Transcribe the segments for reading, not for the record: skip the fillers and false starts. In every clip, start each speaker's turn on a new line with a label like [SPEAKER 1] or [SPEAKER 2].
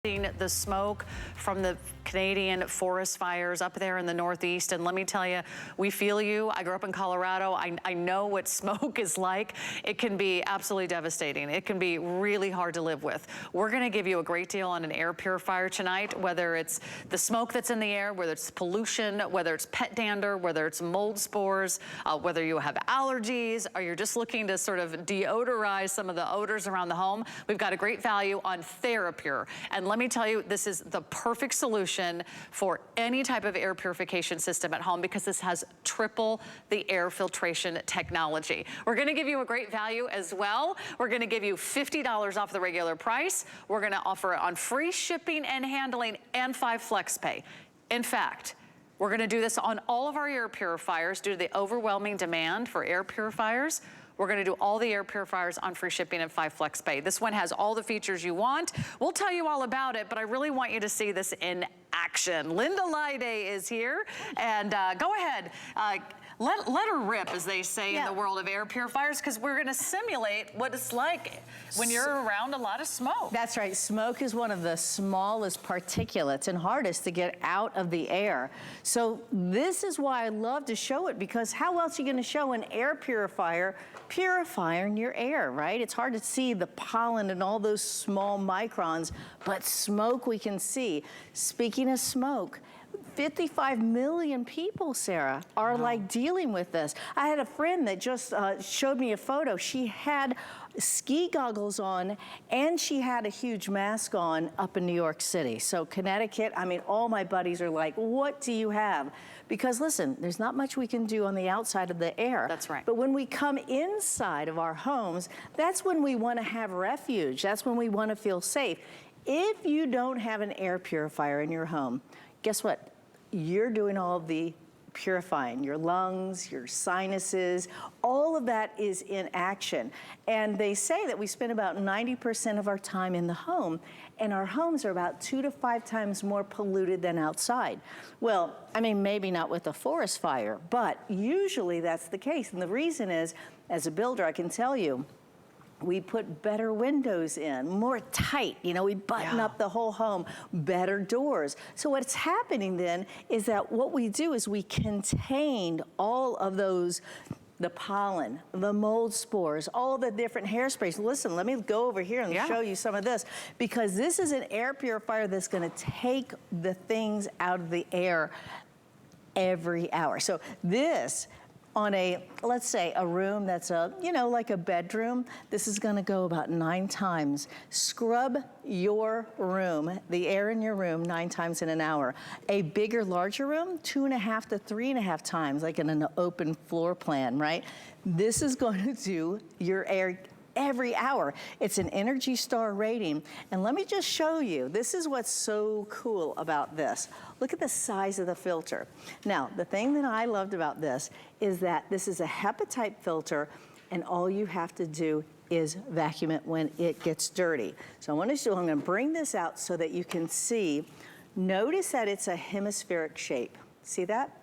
[SPEAKER 1] the smoke from the Canadian forest fires up there in the Northeast, and let me tell you, we feel you. I grew up in Colorado. I know what smoke is like. It can be absolutely devastating. It can be really hard to live with. We're gonna give you a great deal on an air purifier tonight, whether it's the smoke that's in the air, whether it's pollution, whether it's pet dander, whether it's mold spores, whether you have allergies, or you're just looking to sort of deodorize some of the odors around the home. We've got a great value on Therapure. And let me tell you, this is the perfect solution for any type of air purification system at home because this has triple the air filtration technology. We're gonna give you a great value as well. We're gonna give you $50 off the regular price. We're gonna offer it on free shipping and handling and 5 flex pay. In fact, we're gonna do this on all of our air purifiers due to the overwhelming demand for air purifiers. We're gonna do all the air purifiers on free shipping and 5 flex pay. This one has all the features you want. We'll tell you all about it, but I really want you to see this in action. Linda Lyde is here, and go ahead. Let her rip, as they say in the world of air purifiers, because we're gonna simulate what it's like when you're around a lot of smoke.
[SPEAKER 2] That's right, smoke is one of the smallest particulates and hardest to get out of the air. So this is why I love to show it, because how else are you gonna show an air purifier purifying your air, right? It's hard to see the pollen and all those small microns, but smoke we can see. Speaking of smoke, 55 million people, Sarah, are like dealing with this. I had a friend that just showed me a photo. She had ski goggles on and she had a huge mask on up in New York City. So Connecticut, I mean, all my buddies are like, what do you have? Because listen, there's not much we can do on the outside of the air.
[SPEAKER 1] That's right.
[SPEAKER 2] But when we come inside of our homes, that's when we want to have refuge. That's when we want to feel safe. If you don't have an air purifier in your home, guess what? You're doing all the purifying, your lungs, your sinuses, all of that is in action. And they say that we spend about 90% of our time in the home, and our homes are about 2 to 5 times more polluted than outside. Well, I mean, maybe not with a forest fire, but usually that's the case. And the reason is, as a builder, I can tell you, we put better windows in, more tight, you know, we button up the whole home, better doors. So what's happening then is that what we do is we contain all of those, the pollen, the mold spores, all the different hairsprays. Listen, let me go over here and show you some of this, because this is an air purifier that's gonna take the things out of the air every hour. So this, on a, let's say, a room that's a, you know, like a bedroom, this is gonna go about 9 times. Scrub your room, the air in your room, 9 times in an hour. A bigger, larger room, 2.5 to 3.5 times, like in an open floor plan, right? This is going to do your air every hour. It's an Energy Star rating. And let me just show you, this is what's so cool about this. Look at the size of the filter. Now, the thing that I loved about this is that this is a HEPA type filter, and all you have to do is vacuum it when it gets dirty. So I'm gonna bring this out so that you can see. Notice that it's a hemispheric shape. See that?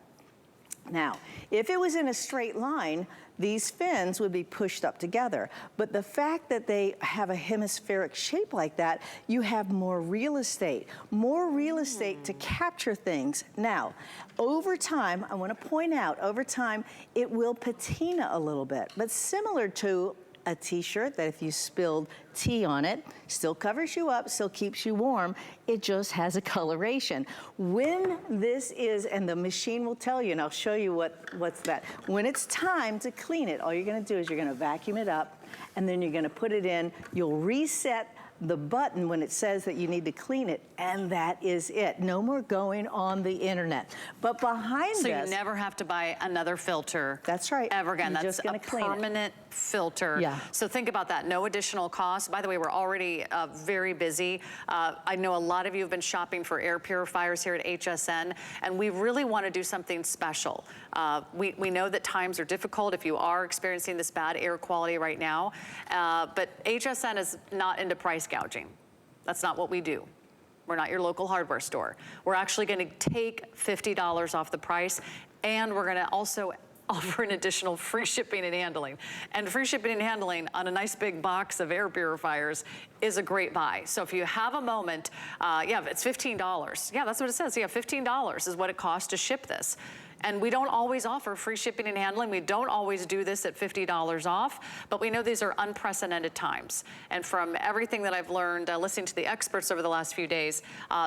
[SPEAKER 2] Now, if it was in a straight line, these fins would be pushed up together. But the fact that they have a hemispheric shape like that, you have more real estate to capture things. Now, over time, I want to point out, over time, it will patina a little bit, but similar to a t-shirt that if you spilled tea on it, still covers you up, still keeps you warm, it just has a coloration. When this is, and the machine will tell you, and I'll show you what's that. When it's time to clean it, all you're gonna do is you're gonna vacuum it up, and then you're gonna put it in, you'll reset the button when it says that you need to clean it, and that is it. No more going on the internet. But behind this—
[SPEAKER 1] So you never have to buy another filter.
[SPEAKER 2] That's right.
[SPEAKER 1] Ever again.
[SPEAKER 2] You're
[SPEAKER 1] That's
[SPEAKER 2] just gonna
[SPEAKER 1] a permanent filter.
[SPEAKER 2] Yeah.
[SPEAKER 1] So think about that. No additional cost. By the way, we're already very busy. I know a lot of you have been shopping for air purifiers here at HSN, and we really want to do something special. We know that times are difficult if you are experiencing this bad air quality right now, but HSN is not into price gouging. That's not what we do. We're not your local hardware store. We're actually gonna take $50 off the price, and we're gonna also offer an additional free shipping and handling. And free shipping and handling on a nice big box of air purifiers is a great buy. So if you have a moment, yeah, it's $15. Yeah, that's what it says. Yeah, $15 is what it costs to ship this. And we don't always offer free shipping and handling. We don't always do this at $50 off, but we know these are unprecedented times. And from everything that I've learned, listening to the experts over the last few days,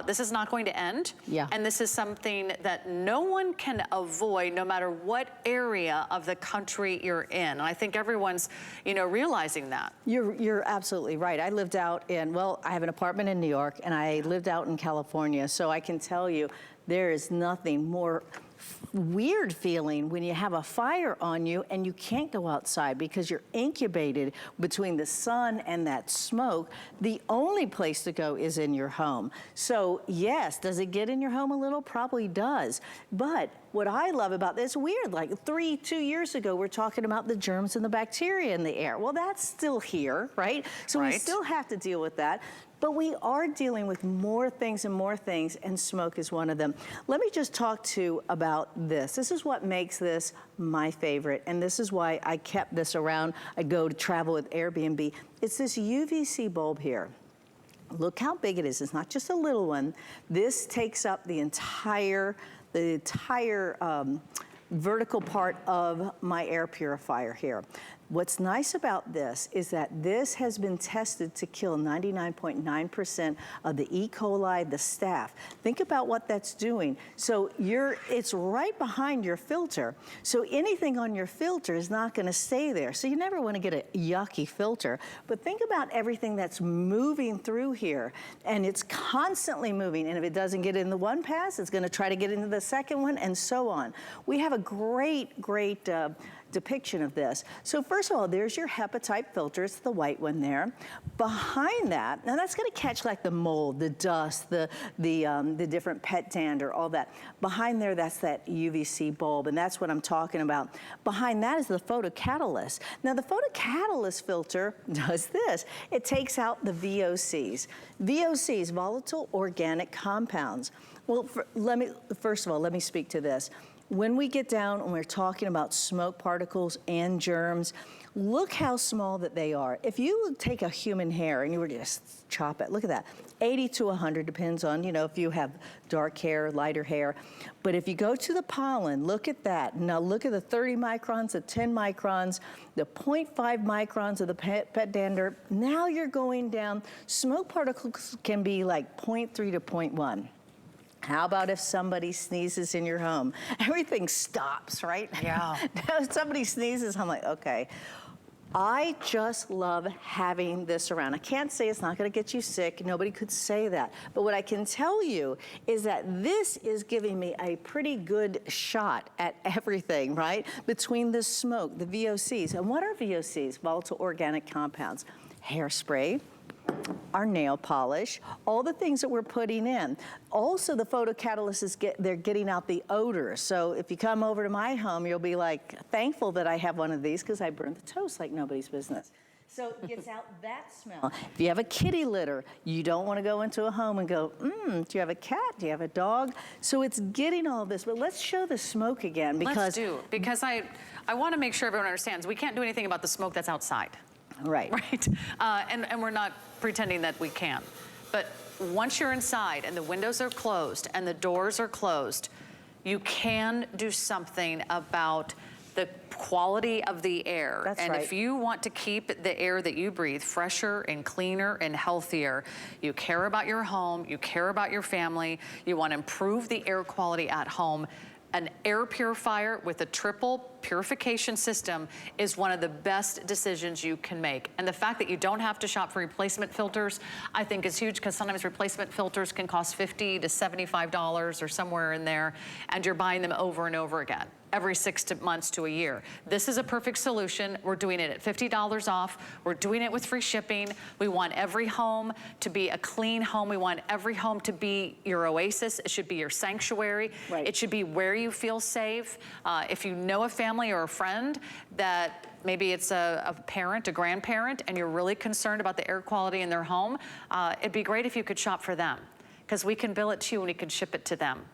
[SPEAKER 1] this is not going to end.
[SPEAKER 2] Yeah.
[SPEAKER 1] And this is something that no one can avoid, no matter what area of the country you're in. And I think everyone's, you know, realizing that.
[SPEAKER 2] You're absolutely right. I lived out in, well, I have an apartment in New York, and I lived out in California, so I can tell you there is nothing more weird feeling when you have a fire on you and you can't go outside because you're incubated between the sun and that smoke. The only place to go is in your home. So yes, does it get in your home a little? Probably does. But what I love about this, weird, like 2 years ago, we're talking about the germs and the bacteria in the air. Well, that's still here, right? So we still have to deal with that. But we are dealing with more things, and smoke is one of them. Let me just talk about this. This is what makes this my favorite, and this is why I kept this around. I go to travel with Airbnb. It's this UVC bulb here. Look how big it is. It's not just a little one. This takes up the entire vertical part of my air purifier here. What's nice about this is that this has been tested to kill 99.9% of the E. coli, the staph. Think about what that's doing. So it's right behind your filter. So anything on your filter is not gonna stay there. So you never wanna get a yucky filter. But think about everything that's moving through here. And it's constantly moving. And if it doesn't get in the one pass, it's gonna try to get into the second one, and so on. We have a great depiction of this. So first of all, there's your HEPA-type filter. It's the white one there. Behind that, now that's gonna catch like the mold, the dust, the different pet dander, all that. Behind there, that's that UVC bulb, and that's what I'm talking about. Behind that is the photocatalyst. Now the photocatalyst filter does this. It takes out the VOCs. VOCs, volatile organic compounds. Well, first of all, let me speak to this. When we get down and we're talking about smoke particles and germs, look how small that they are. If you would take a human hair and you were to just chop it, look at that, 80 to 100, depends on, you know, if you have dark hair, lighter hair. But if you go to the pollen, look at that. Now look at the 30 microns, the 10 microns, the 0.5 microns of the pet dander. Now you're going down. Smoke particles can be like 0.3 to 0.1. How about if somebody sneezes in your home? Everything stops, right?
[SPEAKER 1] Yeah.
[SPEAKER 2] If somebody sneezes, I'm like, okay. I just love having this around. I can't say it's not gonna get you sick. Nobody could say that. But what I can tell you is that this is giving me a pretty good shot at everything, right? Between the smoke, the VOCs. And what are VOCs? Volatile organic compounds. Hairspray, our nail polish, all the things that we're putting in. Also, the photocatalysts they're getting out the odors. So if you come over to my home, you'll be like thankful that I have one of these because I burn the toast like nobody's business. So it gets out that smell. If you have a kitty litter, you don't want to go into a home and go, do you have a cat? Do you have a dog? So it's getting all this. But let's show the smoke again because
[SPEAKER 1] I want to make sure everyone understands we can't do anything about the smoke that's outside.
[SPEAKER 2] Right.
[SPEAKER 1] Right. And we're not pretending that we can. But once you're inside and the windows are closed and the doors are closed, you can do something about the quality of the air.
[SPEAKER 2] That's
[SPEAKER 1] and
[SPEAKER 2] right.
[SPEAKER 1] if you want to keep the air that you breathe fresher and cleaner and healthier, you care about your home, you care about your family, you want to improve the air quality at home, an air purifier with a triple purification system is one of the best decisions you can make. And the fact that you don't have to shop for replacement filters, I think is huge because sometimes replacement filters can cost $50 to $75 or somewhere in there, and you're buying them over and over again, every 6 months to a year. This is a perfect solution. We're doing it at $50 off. We're doing it with free shipping. We want every home to be a clean home. We want every home to be your oasis. It should be your sanctuary.
[SPEAKER 2] Right.
[SPEAKER 1] It should be where you feel safe. If you know a family or a friend that maybe it's a parent, a grandparent, and you're really concerned about the air quality in their home, it'd be great if you could shop for them because we can bill it to you and we can ship it to them.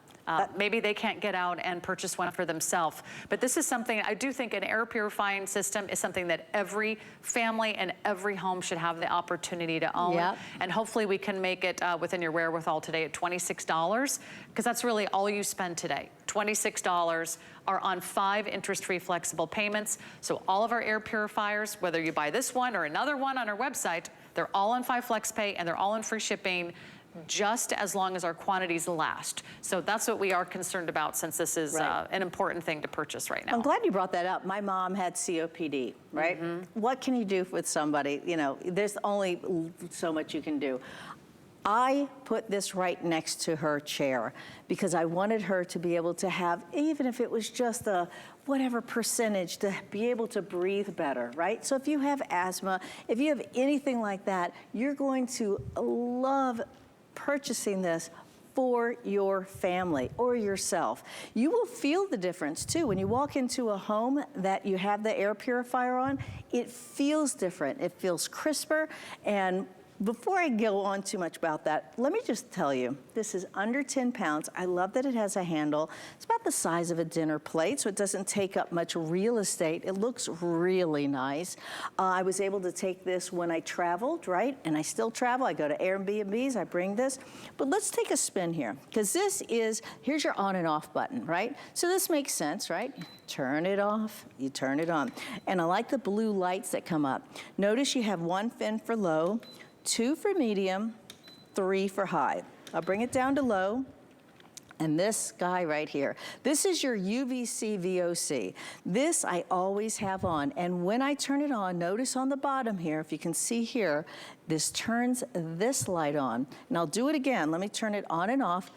[SPEAKER 1] Maybe they can't get out and purchase one for themselves. But this is something, I do think an air purifying system is something that every family and every home should have the opportunity to own.
[SPEAKER 2] Yep.
[SPEAKER 1] And hopefully we can make it within your wherewithal today at $26, because that's really all you spend today. $26 are on 5 interest-free flexible payments. So all of our air purifiers, whether you buy this one or another one on our website, they're all on 5 FlexPay and they're all in free shipping, just as long as our quantities last. So that's what we are concerned about, since this is an important thing to purchase right now.
[SPEAKER 2] I'm glad you brought that up. My mom had COPD, right? What can you do with somebody? You know, there's only so much you can do. I put this right next to her chair because I wanted her to be able to have, even if it was just a whatever percentage, to be able to breathe better, right? So if you have asthma, if you have anything like that, you're going to love purchasing this for your family or yourself. You will feel the difference too. When you walk into a home that you have the air purifier on, it feels different. It feels crisper. And before I go on too much about that, let me just tell you, this is under 10 pounds. I love that it has a handle. It's about the size of a dinner plate, so it doesn't take up much real estate. It looks really nice. I was able to take this when I traveled, right? And I still travel. I go to Airbnbs, I bring this. But let's take a spin here, because this is, here's your on and off button, right? So this makes sense, right? Turn it off, you turn it on. And I like the blue lights that come up. Notice you have 1 fin for low, 2 for medium, 3 for high. I'll bring it down to low. And this guy right here, this is your UVC VOC. This I always have on. And when I turn it on, notice on the bottom here, if you can see here, this turns this light on. And I'll do it again. Let me turn it on and off.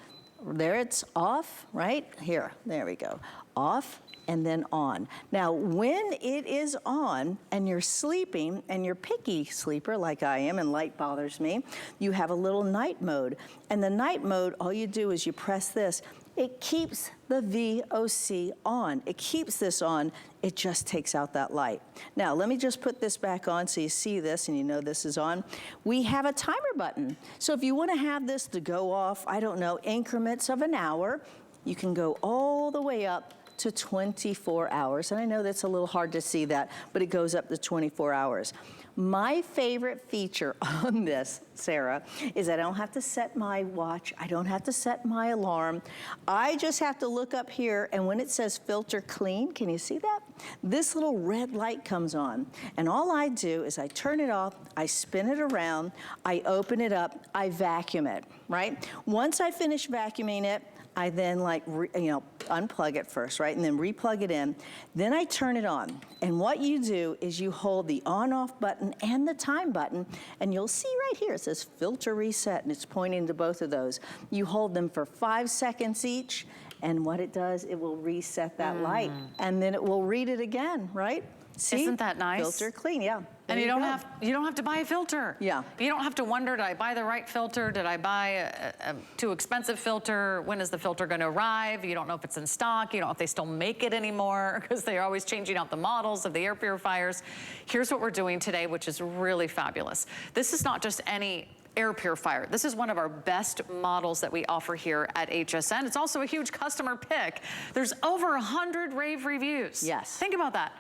[SPEAKER 2] There it's off, right? Here, there we go. Off and then on. Now, when it is on and you're sleeping, and you're picky sleeper like I am and light bothers me, you have a little night mode. And the night mode, all you do is you press this. It keeps the VOC on. It keeps this on. It just takes out that light. Now, let me just put this back on so you see this and you know this is on. We have a timer button. So if you want to have this to go off, I don't know, increments of an hour, you can go all the way up to 24 hours. And I know that's a little hard to see that, but it goes up to 24 hours. My favorite feature on this, Sarah, is I don't have to set my watch. I don't have to set my alarm. I just have to look up here, and when it says filter clean, can you see that? This little red light comes on, and all I do is I turn it off, I spin it around, I open it up, I vacuum it, right? Once I finish vacuuming it, I then unplug it first, right? And then replug it in. Then I turn it on. And what you do is you hold the on-off button and the time button, and you'll see right here, it says filter reset, and it's pointing to both of those. You hold them for 5 seconds each, and what it does, it will reset that light, and then it will read it again, right? See?
[SPEAKER 1] Isn't that nice?
[SPEAKER 2] Filter clean, yeah.
[SPEAKER 1] And you don't have to buy a filter.
[SPEAKER 2] Yeah.
[SPEAKER 1] You don't have to wonder, did I buy the right filter? Did I buy a too expensive filter? When is the filter going to arrive? You don't know if it's in stock. You don't know if they still make it anymore, because they're always changing out the models of the air purifiers. Here's what we're doing today, which is really fabulous. This is not just any air purifier. This is one of our best models that we offer here at HSN. It's also a huge customer pick. There's over 100 rave reviews.
[SPEAKER 2] Yes.
[SPEAKER 1] Think about that.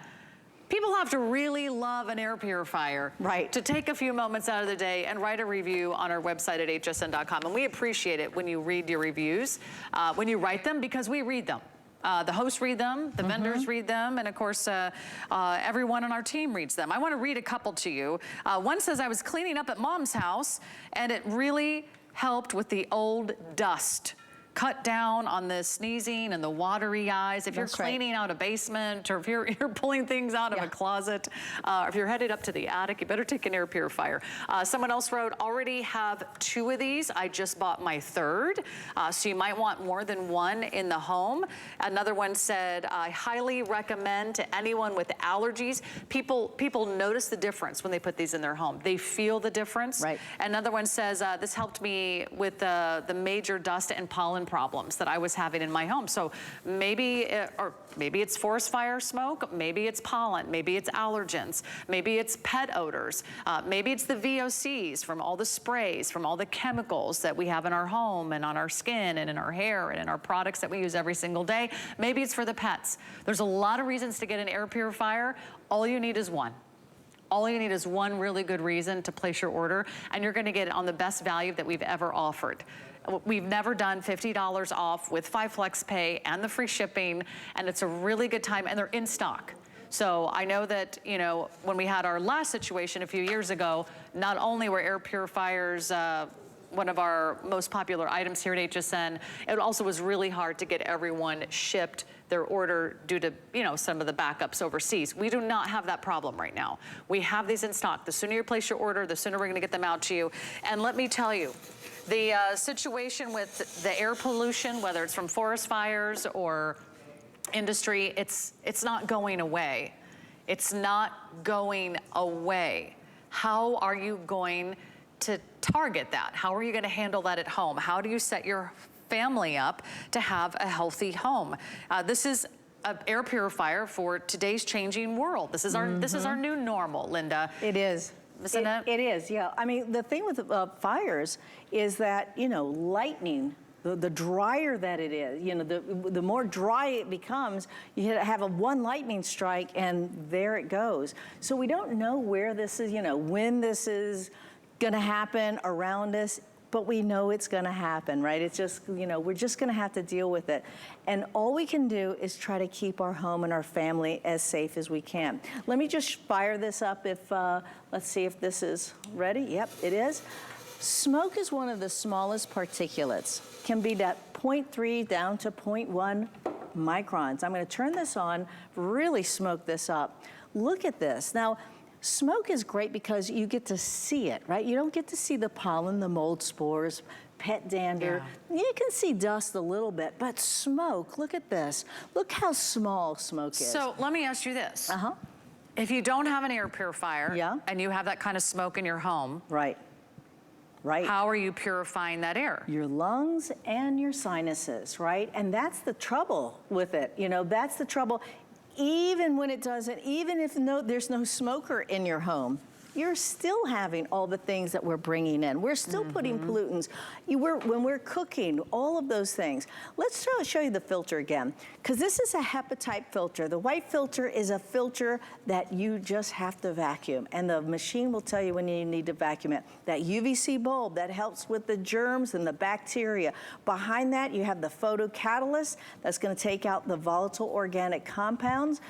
[SPEAKER 1] People have to really love an air purifier to take a few moments out of the day and write a review on our website at hsn.com. And we appreciate it when you read your reviews, when you write them, because we read them. The hosts read them, the vendors read them, and of course, everyone on our team reads them. I want to read a couple to you. One says, I was cleaning up at Mom's house, and it really helped with the old dust. Cut down on the sneezing and the watery eyes. If you're cleaning out a basement, or if you're pulling things out of a closet, if you're headed up to the attic, you better take an air purifier. Someone else wrote, already have 2 of these. I just bought my 3rd. So you might want more than 1 in the home. Another one said, I highly recommend to anyone with allergies. People notice the difference when they put these in their home. They feel the difference. Right. Another one says, this helped me with the major dust and pollen problems that I was having in my home. So maybe it's forest fire smoke, maybe it's pollen, maybe it's allergens, maybe it's pet odors, maybe it's the VOCs from all the sprays, from all the chemicals that we have in our home and on our skin and in our hair and in our products that we use every single day. Maybe it's for the pets. There's a lot of reasons to get an air purifier. All you need is one. All you need is one really good reason to place your order, and you're gonna get it on the best value that we've ever offered. We've never done $50 off with 5 flex pay and the free shipping, and it's a really good time, and they're in stock. So I know that, you know, when we had our last situation a few years ago, not only were air purifiers one of our most popular items here at HSN, it also was really hard to get everyone shipped their order due to, you know, some of the backups overseas. We do not have that problem right now. We have these in stock. The sooner you place your order, the sooner we're gonna get them out to you. And let me tell you, the situation with the air pollution, whether it's from forest fires or industry, it's not going away. It's not going away. How are you going to target that? How are you gonna handle that at home? How do you set your family up to have a healthy home? This is an air purifier for today's changing world. This is our new normal, Linda.
[SPEAKER 2] It is.
[SPEAKER 1] Isn't it?
[SPEAKER 2] It is, yeah. I mean, the thing with fires is that, you know, lightning, the drier that it is, you know, the more dry it becomes, you have one lightning strike and there it goes. So we don't know where this is, you know, when this is gonna happen around us, but we know it's gonna happen, right? It's just, you know, we're just gonna have to deal with it. And all we can do is try to keep our home and our family as safe as we can. Let me just fire this up if, let's see if this is ready. Yep, it is. Smoke is one of the smallest particulates. Can be at 0.3 down to 0.1 microns. I'm gonna turn this on, really smoke this up. Look at this. Now, smoke is great because you get to see it, right? You don't get to see the pollen, the mold spores, pet dander. Yeah. You can see dust a little bit, but smoke, look at this. Look how small smoke is.
[SPEAKER 1] So let me ask you this. If you don't have an air purifier and you have that kind of smoke in your home,
[SPEAKER 2] right.
[SPEAKER 1] How are you purifying that air?
[SPEAKER 2] Your lungs and your sinuses, right? And that's the trouble with it. You know, that's the trouble. Even when it doesn't, even if there's no smoker in your home, you're still having all the things that we're bringing in. We're still putting pollutants. When we're cooking, all of those things. Let's show you the filter again, because this is a hepatite filter. The white filter is a filter that you just have to vacuum, and the machine will tell you when you need to vacuum it. That UVC bulb, that helps with the germs and the bacteria. Behind that, you have the photocatalyst that's gonna take out the volatile organic compounds.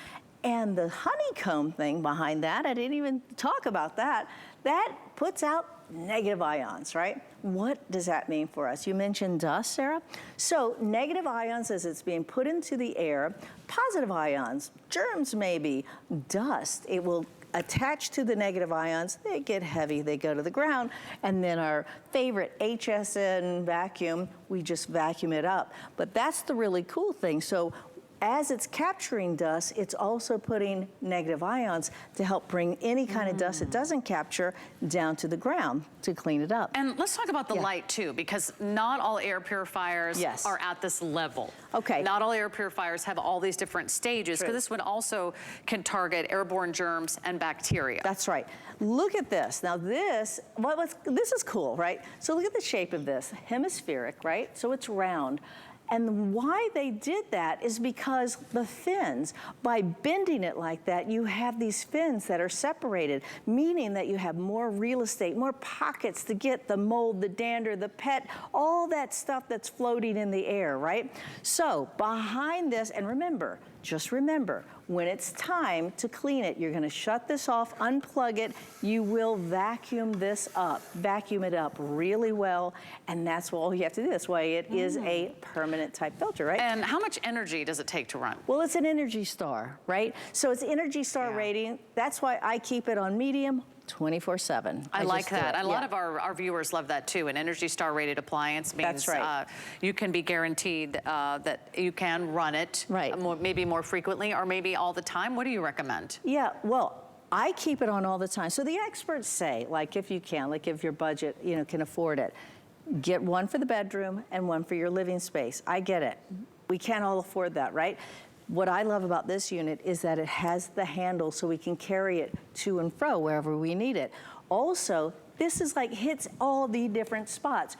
[SPEAKER 2] And the honeycomb thing behind that, I didn't even talk about that, that puts out negative ions, right? What does that mean for us? You mentioned dust, Sarah. So negative ions as it's being put into the air, positive ions, germs maybe, dust, it will attach to the negative ions, they get heavy, they go to the ground, and then our favorite HSN vacuum, we just vacuum it up. But that's the really cool thing. So as it's capturing dust, it's also putting negative ions to help bring any kind of dust it doesn't capture down to the ground to clean it up.
[SPEAKER 1] And let's talk about the light too, because not all air purifiers are at this level.
[SPEAKER 2] Okay.
[SPEAKER 1] Not all air purifiers have all these different stages, because this one also can target airborne germs and bacteria.
[SPEAKER 2] That's right. Look at this. Now this is cool, right? So look at the shape of this, hemispheric, right? So it's round. And why they did that is because the fins, by bending it like that, you have these fins that are separated, meaning that you have more real estate, more pockets to get the mold, the dander, the pet, all that stuff that's floating in the air, right? So behind this, and remember, just remember, when it's time to clean it, you're gonna shut this off, unplug it, you will vacuum this up, vacuum it up really well, and that's all you have to do. That's why it is a permanent type filter, right?
[SPEAKER 1] And how much energy does it take to run?
[SPEAKER 2] Well, it's an Energy Star, right? So it's Energy Star rating. That's why I keep it on medium, 24/7.
[SPEAKER 1] I like that. A lot of our viewers love that too. An Energy Star rated appliance means you can be guaranteed that you can run it maybe more frequently or maybe all the time. What do you recommend?
[SPEAKER 2] Yeah, well, I keep it on all the time. So the experts say, like if you can, like if your budget, you know, can afford it, Get one for the bedroom and one for your living space. I get it. We can't all afford that, right? What I love about this unit is that it has the handle so we can carry it to and fro wherever we need it. Also, this is like hits all the different spots.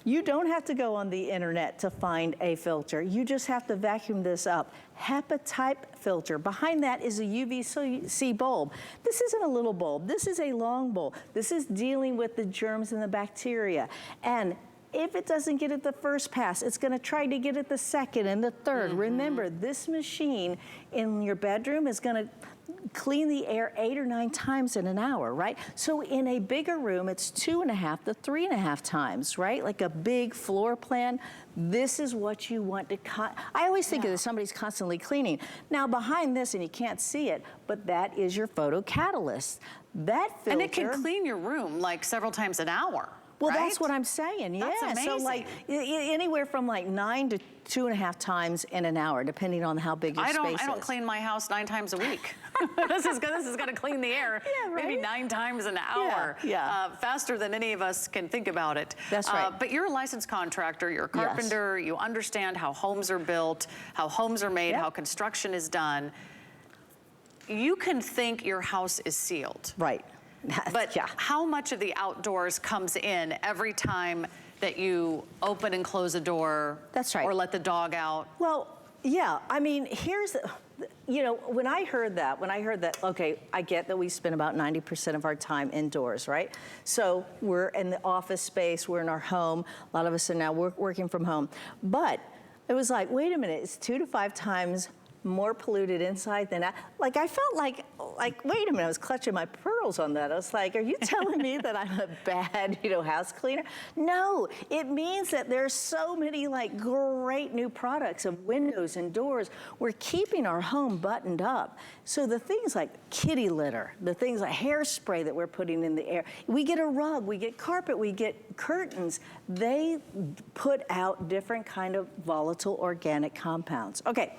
[SPEAKER 2] You don't have to go on the internet to find a filter. You just have to vacuum this up. HEPA type filter. Behind that is a UVC bulb. This isn't a little bulb. This is a long bulb. This is dealing with the germs and the bacteria. And if it doesn't get it the first pass, it's gonna try to get it the second and the third. Remember, this machine in your bedroom is gonna clean the air 8 or 9 times in an hour, right? So in a bigger room, it's 2.5 to 3.5 times, right? Like a big floor plan. This is what you want to I always think of this, somebody's constantly cleaning. Now behind this, and you can't see it, but that is your photo catalyst. That filter.
[SPEAKER 1] And it can clean your room like several times an hour.
[SPEAKER 2] Well,
[SPEAKER 1] right?
[SPEAKER 2] that's what I'm saying, yeah.
[SPEAKER 1] That's amazing.
[SPEAKER 2] So like anywhere from like 9 to 2.5 times in an hour, depending on how big your space is.
[SPEAKER 1] I don't clean my house 9 times a week. This is gonna clean the air maybe 9 times an hour. Faster than any of us can think about it.
[SPEAKER 2] That's right.
[SPEAKER 1] But you're a licensed contractor, you're a carpenter, you understand how homes are built, how homes are made, how construction is done. You can think your house is sealed.
[SPEAKER 2] Right.
[SPEAKER 1] But how much of the outdoors comes in every time that you open and close a door?
[SPEAKER 2] That's right.
[SPEAKER 1] Or let the dog out?
[SPEAKER 2] Well, yeah, I mean, here's, you know, when I heard that, okay, I get that we spend about 90% of our time indoors, right? So we're in the office space, we're in our home. A lot of us are now working from home. But it was like, wait a minute, it's 2 to 5 times more polluted inside than out. Like I felt like, wait a minute, I was clutching my pearls on that. I was like, are you telling me that I'm a bad, house cleaner? No, it means that there's so many like great new products of windows and doors. We're keeping our home buttoned up. So the things like kitty litter, the things like hairspray that we're putting in the air, we get a rug, we get carpet, we get curtains. They put out different kind of volatile organic compounds. Okay.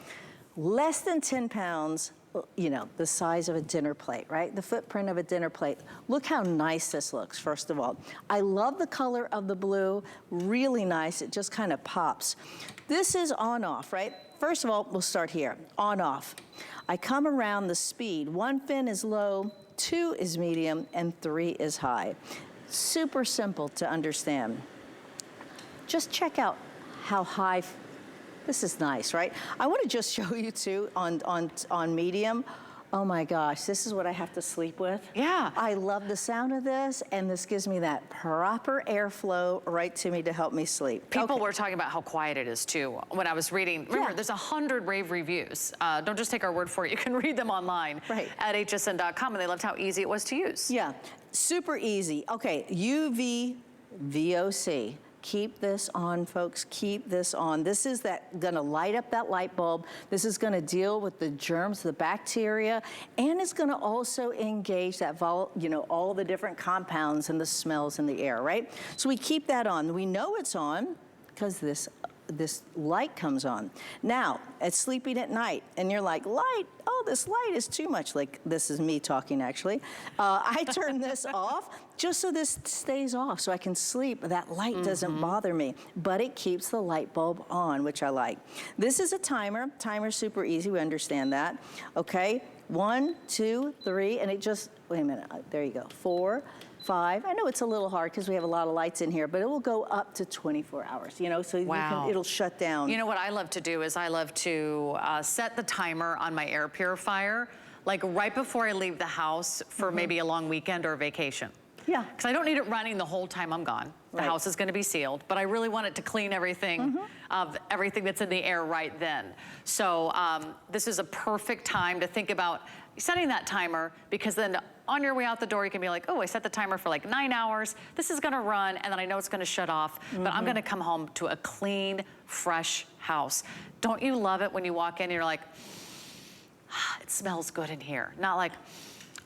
[SPEAKER 2] Less than 10 pounds, the size of a dinner plate, right? The footprint of a dinner plate. Look how nice this looks, first of all. I love the color of the blue, really nice. It just kind of pops. This is on-off, right? First of all, we'll start here, on-off. I come around the speed. 1 fin is low, 2 is medium, and 3 is high. Super simple to understand. Just check out how high. This is nice, right? I want to just show you too on medium. Oh my gosh, this is what I have to sleep with.
[SPEAKER 1] Yeah.
[SPEAKER 2] I love the sound of this, and this gives me that proper airflow right to me to help me sleep.
[SPEAKER 1] People were talking about how quiet it is too. When I was reading, remember there's 100 rave reviews. Don't just take our word for it. You can read them online at hsn.com, and they loved how easy it was to use.
[SPEAKER 2] Yeah, super easy. Okay, UV VOC. Keep this on, folks, keep this on. This is gonna light up that light bulb. This is gonna deal with the germs, the bacteria, and it's gonna also engage that, all the different compounds and the smells in the air, right? So we keep that on. We know it's on because this light comes on. Now, it's sleeping at night, and you're like, light, oh, this light is too much. Like, this is me talking, actually. I turn this off just so this stays off, so I can sleep. That light doesn't bother me, but it keeps the light bulb on, which I like. This is a timer. Timer's super easy, we understand that. Okay, 1, 2, 3, and it just, wait a minute, there you go, 4, 5. I know it's a little hard because we have a lot of lights in here, but it will go up to 24 hours, so it'll shut down.
[SPEAKER 1] You know what I love to do is I love to set the timer on my air purifier, like right before I leave the house for maybe a long weekend or a vacation.
[SPEAKER 2] Yeah.
[SPEAKER 1] Because I don't need it running the whole time I'm gone. The house is gonna be sealed, but I really want it to clean everything of everything that's in the air right then. So this is a perfect time to think about setting that timer, because then on your way out the door, you can be like, oh, I set the timer for like 9 hours. This is gonna run, and then I know it's gonna shut off, but I'm gonna come home to a clean, fresh house. Don't you love it when you walk in and you're like, it smells good in here. Not like,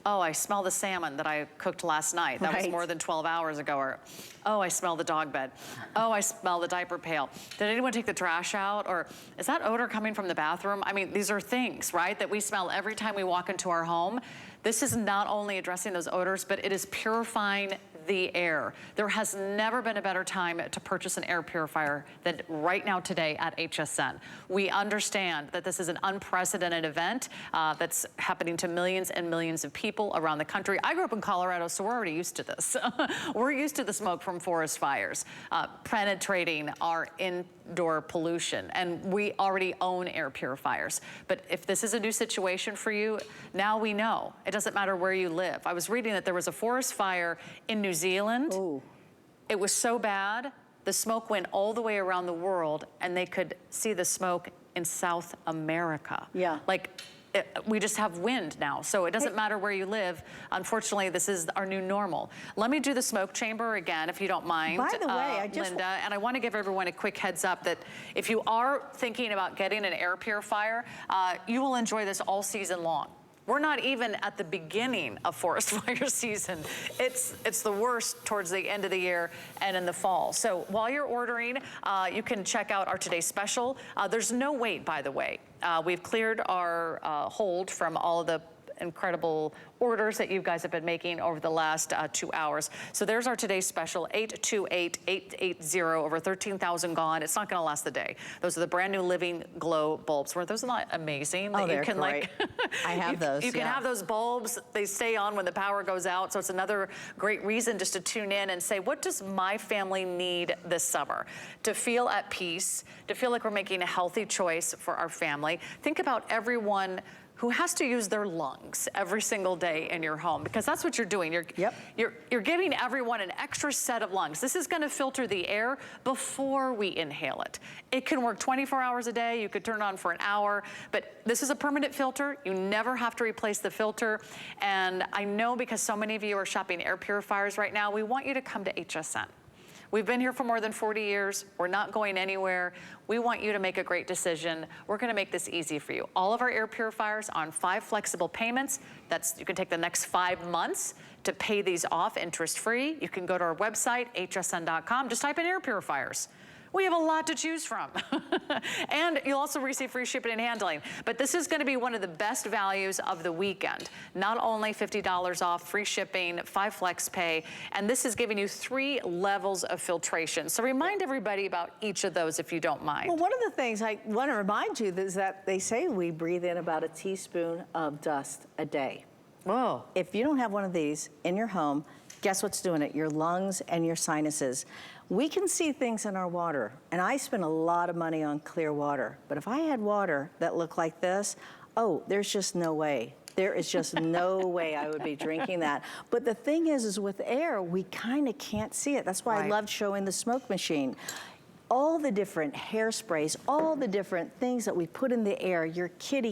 [SPEAKER 1] oh, I smell the salmon that I cooked last night. That was more than 12 hours ago. Or, oh, I smell the dog bed. Oh, I smell the diaper pail. Did anyone take the trash out? Or is that odor coming from the bathroom? I mean, these are things, right, that we smell every time we walk into our home. This is not only addressing those odors, but it is purifying the air. There has never been a better time to purchase an air purifier than right now today at HSN. We understand that this is an unprecedented event that's happening to millions and millions of people around the country. I grew up in Colorado, so we're already used to this. We're used to the smoke from forest fires penetrating our indoor pollution, and we already own air purifiers. But if this is a new situation for you, now we know. It doesn't matter where you live. I was reading that there was a forest fire in New Zealand.
[SPEAKER 2] Ooh.
[SPEAKER 1] It was so bad, the smoke went all the way around the world, and they could see the smoke in South America.
[SPEAKER 2] Yeah.
[SPEAKER 1] Like, we just have wind now, so it doesn't matter where you live. Unfortunately, this is our new normal. Let me do the smoke chamber again, if you don't mind,
[SPEAKER 2] By the way,
[SPEAKER 1] Linda. And I want to give everyone a quick heads up that if you are thinking about getting an air purifier, you will enjoy this all season long. We're not even at the beginning of forest fire season. It's the worst towards the end of the year and in the fall. So while you're ordering, you can check out our today's special. There's no wait, by the way. We've cleared our hold from all of the incredible orders that you guys have been making over the last 2 hours. So there's our today's special, 828-880, over 13,000 gone. It's not gonna last the day. Those are the brand new Living Glow bulbs. Weren't those not amazing?
[SPEAKER 2] Oh,
[SPEAKER 1] that you
[SPEAKER 2] they're
[SPEAKER 1] can
[SPEAKER 2] great. I have those,
[SPEAKER 1] You can have those bulbs, they stay on when the power goes out. So it's another great reason just to tune in and say, what does my family need this summer? To feel at peace, to feel like we're making a healthy choice for our family. Think about everyone who has to use their lungs every single day in your home, because that's what you're doing. You're giving everyone an extra set of lungs. This is gonna filter the air before we inhale it. It can work 24 hours a day. You could turn it on for an hour, but this is a permanent filter. You never have to replace the filter. And I know because so many of you are shopping air purifiers right now, we want you to come to HSN. We've been here for more than 40 years. We're not going anywhere. We want you to make a great decision. We're gonna make this easy for you. All of our air purifiers on 5 flexible payments. You can take the next 5 months to pay these off interest-free. You can go to our website, hsn.com, just type in air purifiers. We have a lot to choose from. And you'll also receive free shipping and handling. But this is gonna be one of the best values of the weekend. Not only $50 off, free shipping, 5 flex pay, and this is giving you 3 levels of filtration. So remind everybody about each of those if you don't mind.
[SPEAKER 2] Well, one of the things I want to remind you is that they say we breathe in about a teaspoon of dust a day.
[SPEAKER 1] Whoa.
[SPEAKER 2] If you don't have one of these in your home, guess what's doing it? Your lungs and your sinuses. We can see things in our water, and I spend a lot of money on clear water. But if I had water that looked like this, oh, there's just no way. There is just no way I would be drinking that. But the thing is with air, we kind of can't see it. That's why I loved showing the smoke machine. All the different hairsprays, all the different things that we put in the air, your kitty